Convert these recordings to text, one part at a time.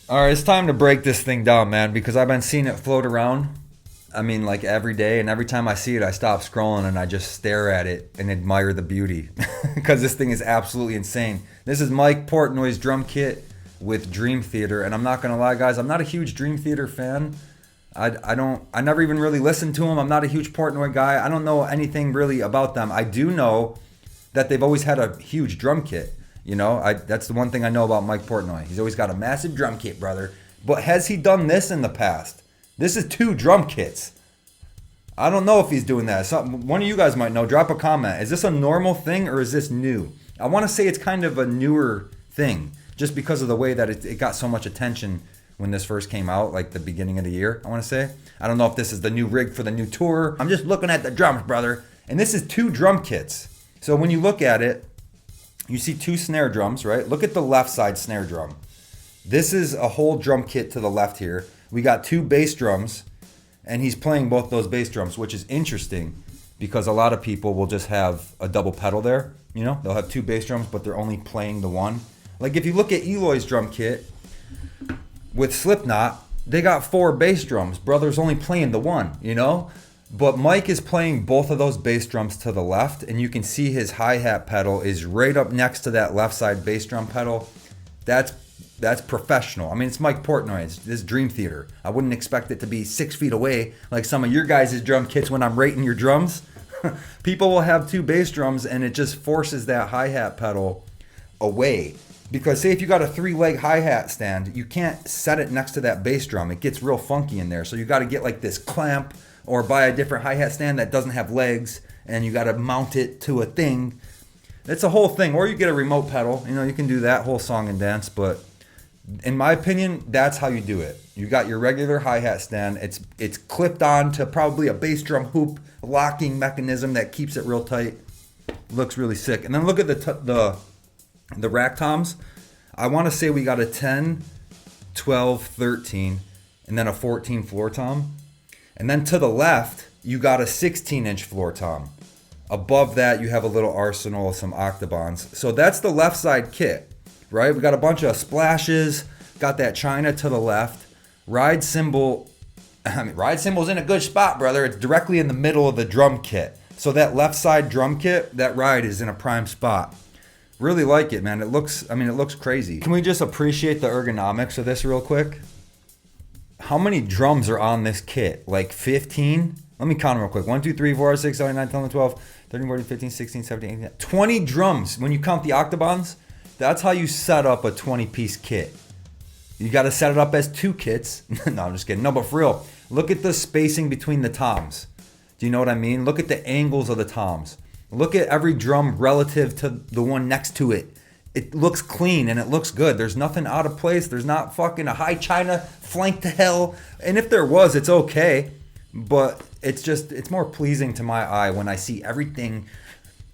All right, it's time to break this thing down, man, because I've been seeing it float around. I mean, like every day, and every time I see it, I stop scrolling and I just stare at it and admire the beauty because this thing is absolutely insane. This is Mike Portnoy's drum kit with Dream Theater, and I'm not gonna lie, guys, I'm not a huge Dream Theater fan. I never even really listened to them. I'm not a huge Portnoy guy. I don't know anything really about them. I do know that they've always had a huge drum kit. That's the one thing I know about Mike Portnoy. He's always got a massive drum kit, brother. But has he done this in the past? This is 2 drum kits. I don't know if he's doing that. One of you guys might know. Drop a comment. Is this a normal thing or is this new? I want to say it's kind of a newer thing just because of the way that it got so much attention when this first came out, like the beginning of the year, I want to say. I don't know if this is the new rig for the new tour. I'm just looking at the drums, brother. And this is 2 drum kits. So when you look at it, you see 2 snare drums, right? Look at the left side snare drum. This is a whole drum kit to the left here. We got 2 bass drums, and he's playing both those bass drums, which is interesting because a lot of people will just have a double pedal there. They'll have 2 bass drums, but they're only playing the one. Like if you look at Eloy's drum kit with Slipknot, they got 4 bass drums. Brother's only playing the one, But Mike is playing both of those bass drums to the left, and you can see his hi-hat pedal is right up next to that left side bass drum pedal. That's professional. I mean, it's Mike Portnoy. It's this Dream Theater. I wouldn't expect it to be 6 feet away like some of your guys' drum kits when I'm rating your drums. People will have 2 bass drums, and it just forces that hi-hat pedal away. Because say if you got a 3-leg hi-hat stand, you can't set it next to that bass drum. It gets real funky in there. So you got to get like this clamp or buy a different hi-hat stand that doesn't have legs, and you got to mount it to a thing. It's a whole thing. Or you get a remote pedal. You can do that whole song and dance. But in my opinion, that's how you do it. You got your regular hi-hat stand. It's clipped on to probably a bass drum hoop locking mechanism that keeps it real tight. Looks really sick. And then look at the rack toms. I want to say we got a 10, 12, 13, and then a 14 floor tom. And then to the left, you got a 16-inch floor tom. Above that, you have a little arsenal of some octobans. So that's the left side kit, right? We got a bunch of splashes, got that China to the left. Ride cymbal's in a good spot, brother. It's directly in the middle of the drum kit. So that left side drum kit, that ride is in a prime spot. Really like it, man. It looks crazy. Can we just appreciate the ergonomics of this real quick? How many drums are on this kit? Like 15? Let me count them real quick. 1, 2, 3, 4, 6, 7, 8, 9, 10, 12, 13, 14, 15, 16, 17, 18, 20 drums. When you count the octobans, that's how you set up a 20-piece kit. You got to set it up as 2 kits. No, I'm just kidding. No, but for real, look at the spacing between the toms. Do you know what I mean? Look at the angles of the toms. Look at every drum relative to the one next to it. It looks clean and it looks good. There's nothing out of place. There's not fucking a high China flank to hell. And if there was, it's okay. But it's more pleasing to my eye when I see everything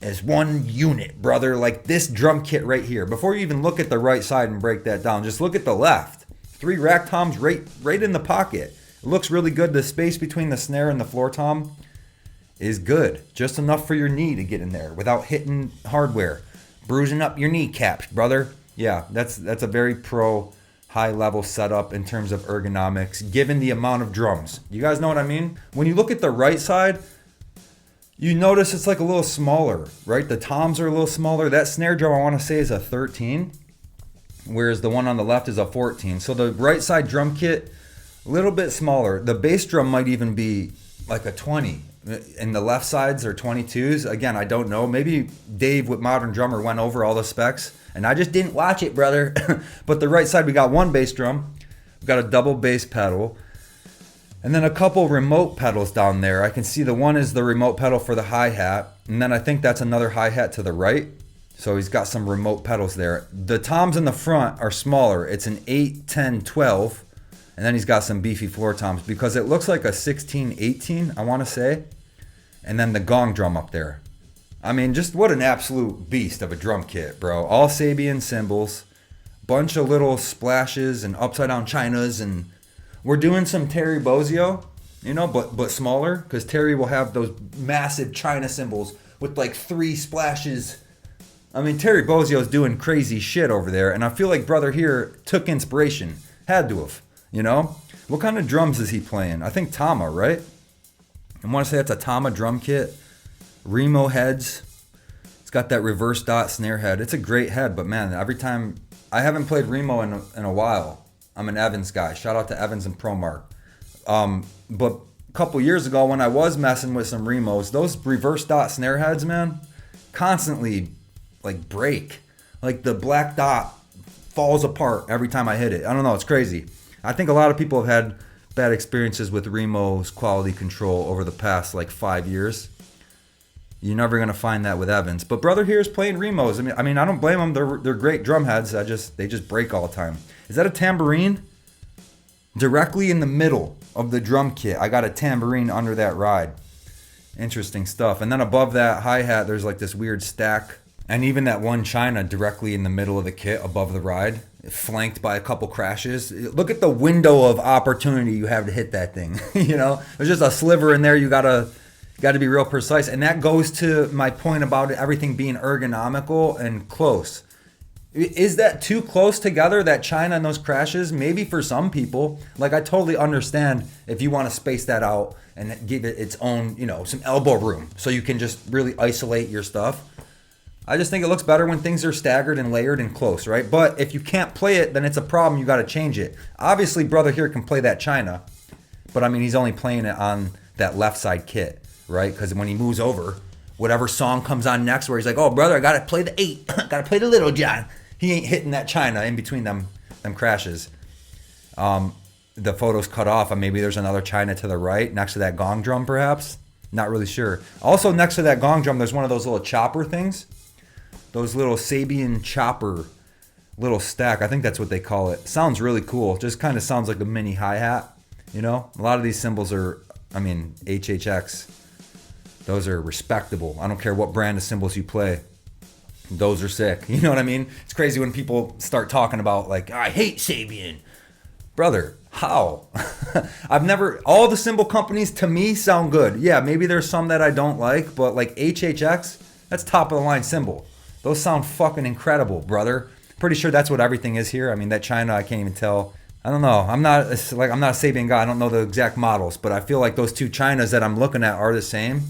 as one unit, brother. Like this drum kit right here. Before you even look at the right side and break that down, just look at the left. 3 rack toms right in the pocket. It looks really good. The space between the snare and the floor tom is good. Just enough for your knee to get in there without hitting hardware. Bruising up your kneecaps, brother. Yeah, that's a very pro high level setup in terms of ergonomics, given the amount of drums. You guys know what I mean? When you look at the right side, you notice it's like a little smaller, right? The toms are a little smaller. That snare drum I want to say is a 13, whereas the one on the left is a 14. So the right side drum kit, a little bit smaller. The bass drum might even be like a 20. And the left sides are 22s. Again, I don't know. Maybe Dave with Modern Drummer went over all the specs and I just didn't watch it, brother. But the right side, we got 1 bass drum. We got a double bass pedal. And then a couple remote pedals down there. I can see the one is the remote pedal for the hi-hat. And then I think that's another hi-hat to the right. So he's got some remote pedals there. The toms in the front are smaller. It's an 8, 10, 12. And then he's got some beefy floor toms because it looks like a 16, 18, I want to say. And then the gong drum up there. I mean, just what an absolute beast of a drum kit, bro. All Sabian cymbals, bunch of little splashes and upside down chinas, and we're doing some Terry Bozzio, but smaller, because Terry will have those massive China cymbals with like 3 splashes. I mean, Terry Bozzio's doing crazy shit over there, and I feel like brother here took inspiration. Had to have, you know? What kind of drums is he playing? I think Tama, right? I want to say it's a Tama drum kit. Remo heads. It's got that reverse dot snare head. It's a great head, but man, every time... I haven't played Remo in a while. I'm an Evans guy. Shout out to Evans and ProMark. But a couple years ago when I was messing with some Remos, those reverse dot snare heads, man, constantly like break. Like the black dot falls apart every time I hit it. I don't know, it's crazy. I think a lot of people have had bad experiences with Remo's quality control over the past like 5 years. You're never gonna find that with Evans. But brother here is playing Remos. I mean, I don't blame them. They're great drum heads. They just break all the time. Is that a tambourine? Directly in the middle of the drum kit, I got a tambourine under that ride. Interesting stuff. And then above that hi-hat, there's like this weird stack. And even that one China directly in the middle of the kit above the ride, flanked by a couple crashes. Look at the window of opportunity you have to hit that thing. You know, there's just a sliver in there. You gotta be real precise. And that goes to my point about everything being ergonomical and close. Is that too close together, that China and those crashes? Maybe for some people. Like, I totally understand if you want to space that out and give it its own, you know, some elbow room so you can just really isolate your stuff. I just think it looks better when things are staggered and layered and close, right? But if you can't play it, then it's a problem. You got to change it. Obviously, brother here can play that China, but I mean, he's only playing it on that left side kit, right? Because when he moves over, whatever song comes on next where he's like, oh, brother, I got to play the 8. Got to play the Little John. He ain't hitting that China in between them crashes. The photo's cut off, and maybe there's another China to the right next to that gong drum, perhaps. Not really sure. Also, next to that gong drum, there's one of those little chopper things. Those little Sabian chopper little stack. I think that's what they call it. Sounds really cool. Just kind of sounds like a mini hi-hat. You know, a lot of these cymbals are, I mean, HHX. Those are respectable. I don't care what brand of cymbals you play. Those are sick. You know what I mean? It's crazy when people start talking about like, I hate Sabian. Brother, how? All the cymbal companies to me sound good. Yeah, maybe there's some that I don't like, but like HHX, that's top of the line cymbal. Those sound fucking incredible, brother. Pretty sure that's what everything is here. I mean, that China, I can't even tell. I don't know. I'm not a Sabian guy. I don't know the exact models, but I feel like those two Chinas that I'm looking at are the same.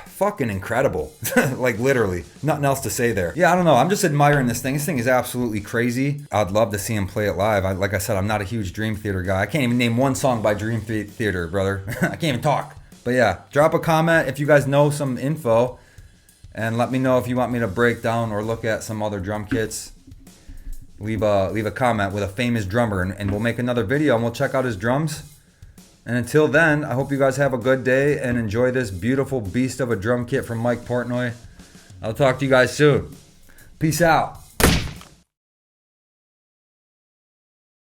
Fucking incredible. Like literally. Nothing else to say there. Yeah, I don't know. I'm just admiring this thing. This thing is absolutely crazy. I'd love to see him play it live. Like I said, I'm not a huge Dream Theater guy. I can't even name one song by Dream Theater, brother. I can't even talk. But yeah, drop a comment if you guys know some info. And let me know if you want me to break down or look at some other drum kits. Leave a comment with a famous drummer, and we'll make another video and we'll check out his drums. And until then, I hope you guys have a good day and enjoy this beautiful beast of a drum kit from Mike Portnoy. I'll talk to you guys soon. Peace out.